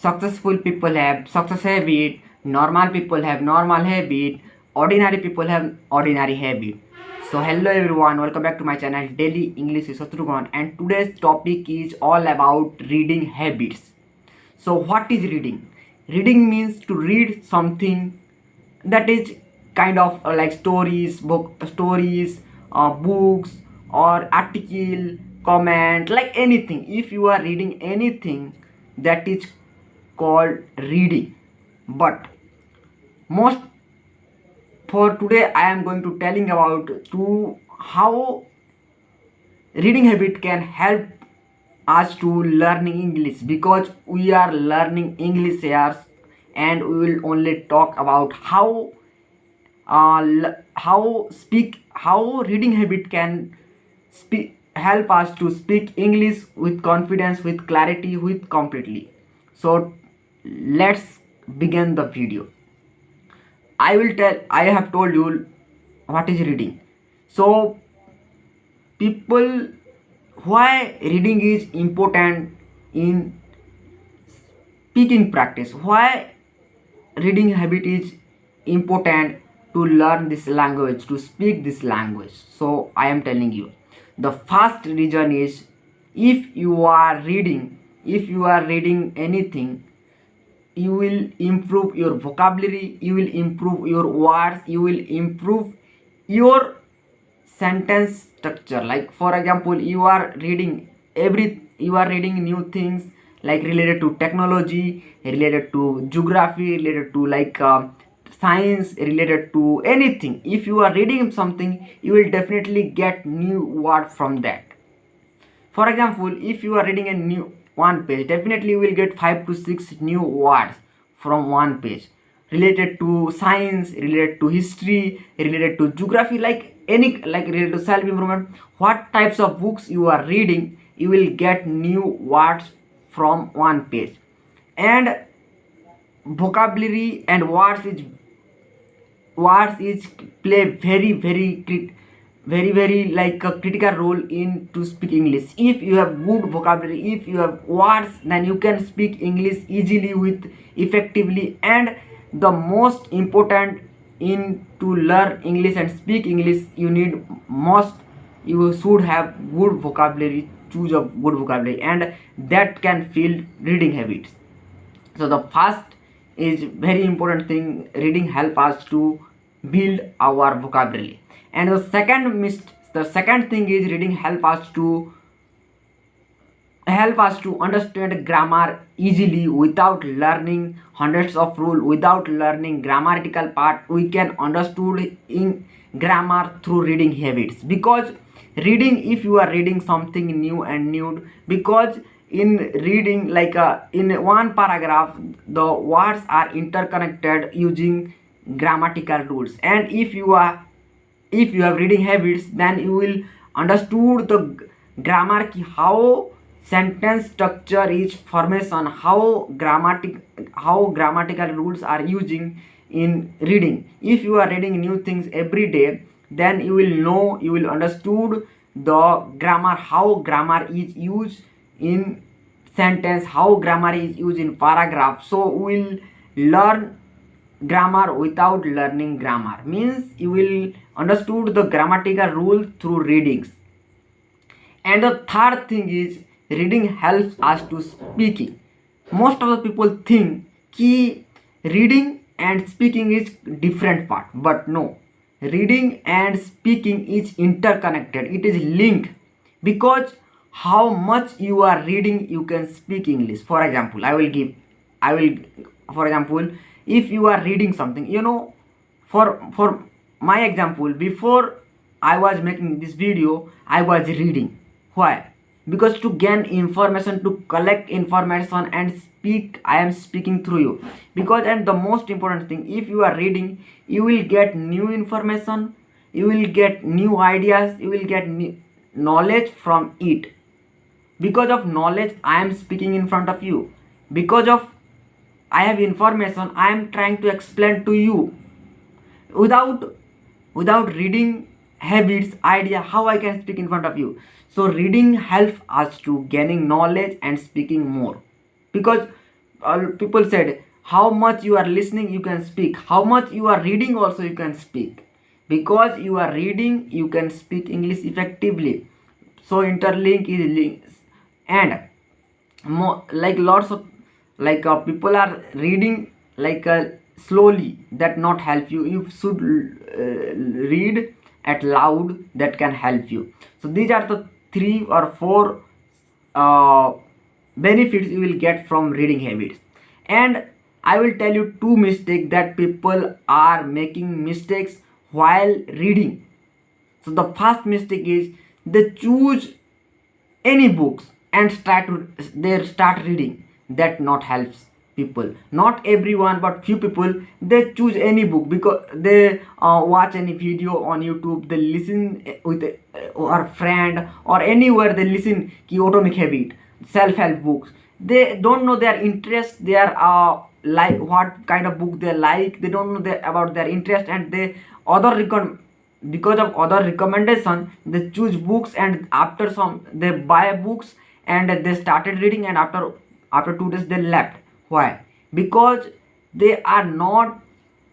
successful people have success habit, normal people have normal habit, ordinary people have ordinary habit. So hello everyone, welcome back to my channel Daily English with Shatrughan, and today's topic is all about reading habits. So what is reading? Reading means to read something that is kind of like stories, books or article, comment, like anything. If you are reading anything, that is called reading. But most for today I am going to telling about to how reading habit can help us to learning English, because we are learning English here, and we will only talk about how reading habit can help us to speak English with confidence, with clarity, with completely. So let's begin the video. I have told you what is reading. So people, why reading is important in speaking practice, why reading habit is important to learn this language, to speak this language. So I am telling you, the first reason is, if you are reading anything, you will improve your vocabulary, you will improve your words, you will improve your sentence structure. Like for example, you are reading new things, like related to technology, related to geography, related to science, related to anything. If you are reading something, you will definitely get new word from that. For example, if you are reading a new one page, definitely you will get 5 to 6 new words from one page, related to science, related to history, related to geography, like related to self improvement. What types of books you are reading, you will get new words from one page. And vocabulary and words is play very like a critical role in to speak English. If you have good vocabulary, if you have words, then you can speak English easily, with effectively. And the most important in to learn English and speak English, you should have good vocabulary, choose a good vocabulary, and that can feel reading habits. So the first is very important thing, reading help us to build our vocabulary. And the second thing is, reading help us to understand grammar easily. Without learning hundreds of rules, without learning grammatical part, we can understood in grammar through reading habits. Because reading, if you are reading something new and new, because in reading, in one paragraph, the words are interconnected using grammatical rules. And if you have reading habits, then you will understood the grammar ki how sentence structure is formation, how grammatical rules are using in reading. If you are reading new things every day, then you will know, you will understood the grammar, how grammar is used in sentence, how grammar is used in paragraph. So we will learn grammar without learning grammar, means you will understood the grammatical rule through readings. And the third thing is, reading helps us to speaking. Most of the people think ki reading and speaking is different part, but no, reading and speaking is interconnected, it is linked. Because how much you are reading, you can speak English. For example, for example, if you are reading something, for my example, before I was making this video, I was reading. Why? Because to gain information, to collect information and speak, I am speaking through you. Because, and the most important thing, if you are reading, you will get new information, you will get new ideas, you will get new knowledge from it. Because of knowledge, I am speaking in front of you. Because of I have information, I am trying to explain to you. Without reading habits, idea, how I can speak in front of you. So reading helps us to gaining knowledge and speaking more. Because people said, how much you are listening you can speak, how much you are reading also you can speak. Because you are reading you can speak English effectively. So interlink is links. And more like lots of people are reading slowly, that not help you. You should read at loud, that can help you. So these are the 3 or 4 uh, benefits you will get from reading habits. And I will tell you 2 mistakes that people are making mistakes while reading. So the first mistake is they choose any books and start reading. That not helps people. Not everyone, but few people, they choose any book because they watch any video on YouTube, they listen with or friend or anywhere, they listen ki atomic habit, self-help books. They don't know their interest, their like what kind of book they like. They don't know about their interest, and they other because of other recommendation they choose books, and after some they buy books and they started reading, and after 2 days they left. Why? Because they are not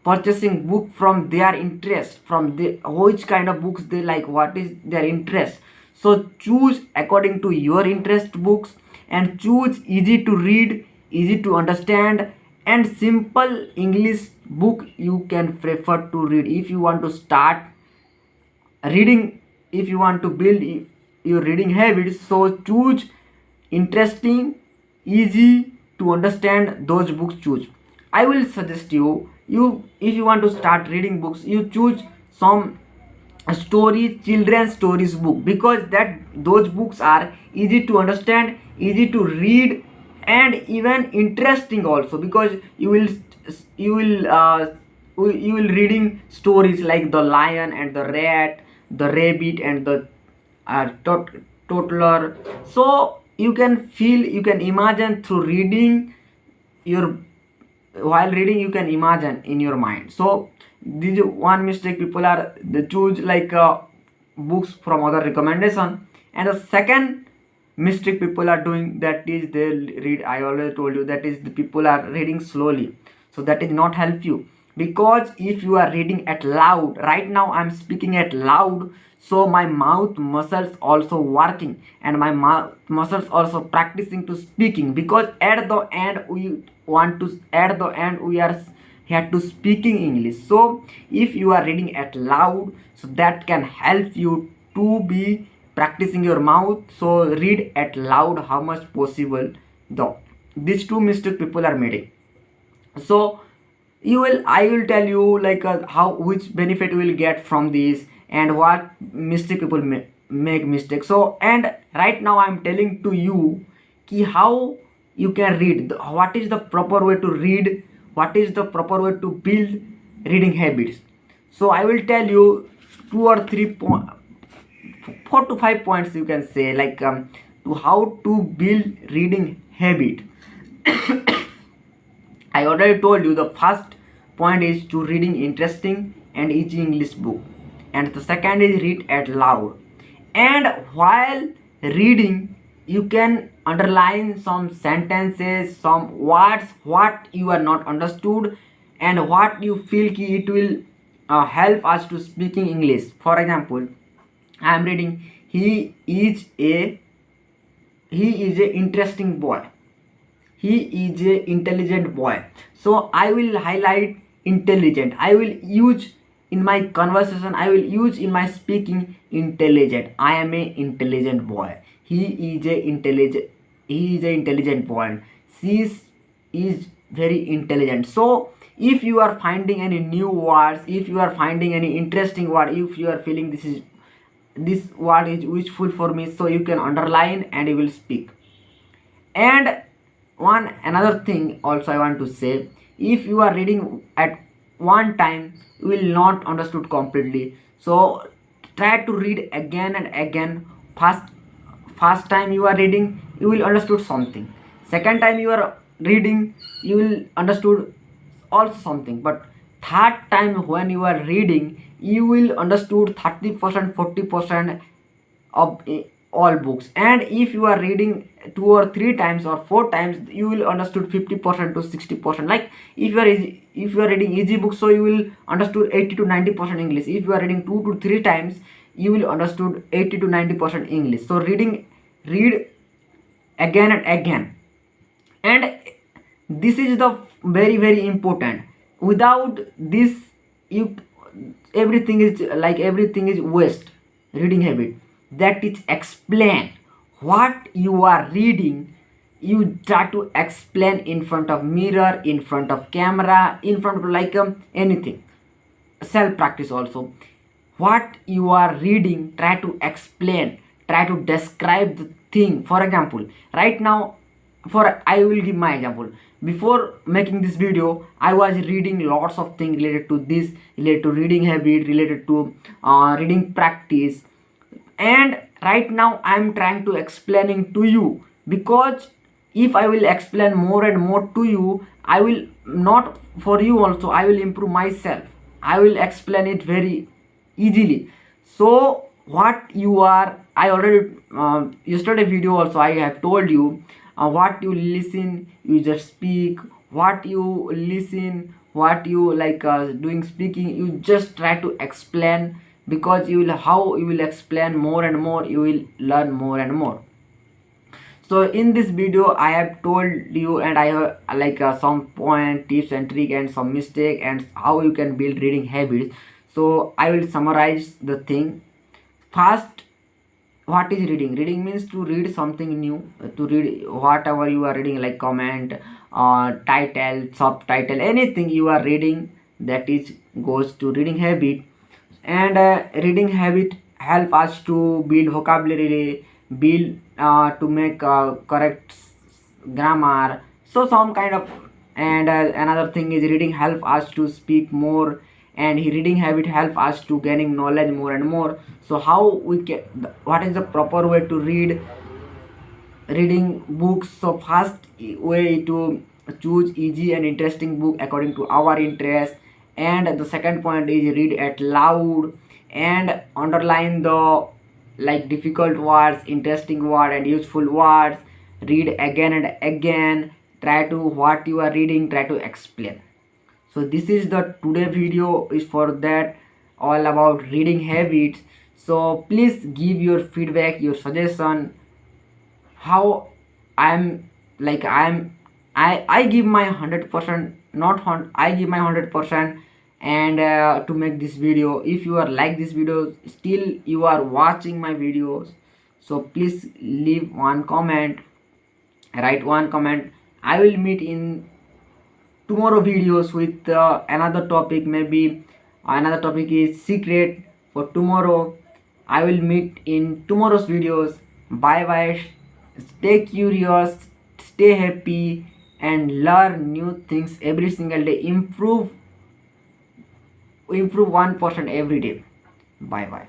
purchasing book from their interest, from the which kind of books they like, what is their interest. So choose according to your interest books, and choose easy to read, easy to understand, and simple English book you can prefer to read. If you want to start reading, if you want to build your reading habits, so choose interesting, easy to understand those books. Choose, I will suggest you if you want to start reading books, you choose some stories, children's stories book, because that those books are easy to understand, easy to read, and even interesting also, because you will you will reading stories like the lion and the rat, the rabbit and the toddler. So you can feel, you can imagine through reading your, while reading you can imagine in your mind. So this is one mistake people are, they choose books from other recommendation. And the second mistake people are doing, that is they read, I already told you, that is the people are reading slowly. So that is not help you, because if you are reading at loud, right now I'm speaking at loud, so my mouth muscles also working, and my mouth muscles also practicing to speaking, because at the end we are here to speaking English. So if you are reading at loud, so that can help you to be practicing your mouth. So read at loud how much possible. Though these 2 mistakes people are making. So I will tell you how, which benefit you will get from this, and what mistake people make mistake. So, and right now I'm telling to you ki how you can read, what is the proper way to read, what is the proper way to build reading habits. So I will tell you 4 to 5 points, you can say, to how to build reading habit. I already told you the first point is to reading interesting and easy English book, and the second is read at loud. And while reading you can underline some sentences, some words what you are not understood, and what you feel ki it will help us to speaking English. For example, I am reading, is a he is a interesting boy, he is a intelligent boy. So I will highlight intelligent, I will use in my conversation, I will use in my speaking intelligent. I am a intelligent boy, he is a intelligent boy, she is very intelligent. So if you are finding any new words, if you are finding any interesting word, if you are feeling this word is useful for me, so you can underline and you will speak. And one another thing also I want to say, if you are reading at one time you will not understood completely, so try to read again and again. First time you are reading you will understood something, second time you are reading you will understood also something, but third time when you are reading you will understood 30% 40% of all books. And if you are reading 2 or 3 times or 4 times, you will understood 50% to 60%. Like if you are reading easy books, so you will understood 80 to 90% English. If you are reading 2 to 3 times, you will understood 80 to 90% English. So read again and again. And this is the very very important. Without this, you everything is waste. Reading habit that is explain what you are reading. You try to explain in front of mirror, in front of camera, in front of anything. Self practice also. What you are reading, try to explain, try to describe the thing. For example, right now, for I will give my example. Before making this video, I was reading lots of things related to this, related to reading habit, related to reading practice. And right now I am trying to explaining to you, because if I will explain more and more to you, I will not for you also, I will improve myself. I will explain it very easily. So what you are, I already yesterday video also I have told you, what you listen you just speak, what you listen, what you doing speaking, you just try to explain. Because you will, how you will explain more and more, you will learn more and more. So in this video I have told you, and I have some point, tips and trick, and some mistake, and how you can build reading habits. So I will summarize the thing. First, what is reading? Reading means to read something new, to read whatever you are reading, like comment, title, subtitle, anything you are reading, that is goes to reading habit. And reading habit help us to build vocabulary, build to make correct grammar, so some kind of. And another thing is reading help us to speak more, and reading habit help us to gaining knowledge more and more. So how we can, what is the proper way to reading books? So first way to choose easy and interesting book according to our interest. And the second point is read at loud, and underline the difficult words, interesting word, and useful words. Read again and again. Try to, what you are reading, try to explain. So this is the today video is for that, all about reading habits. So please give your feedback, your suggestion, how I give my 100%, not I give my 100%. And to make this video, if you are like this video, still you are watching my videos, so please leave one comment, write one comment. I will meet in tomorrow videos with another topic. Maybe another topic is secret for tomorrow. I will meet in tomorrow's videos. Bye bye. Stay curious, stay happy, and learn new things every single day. Improve 1% every day. Bye bye.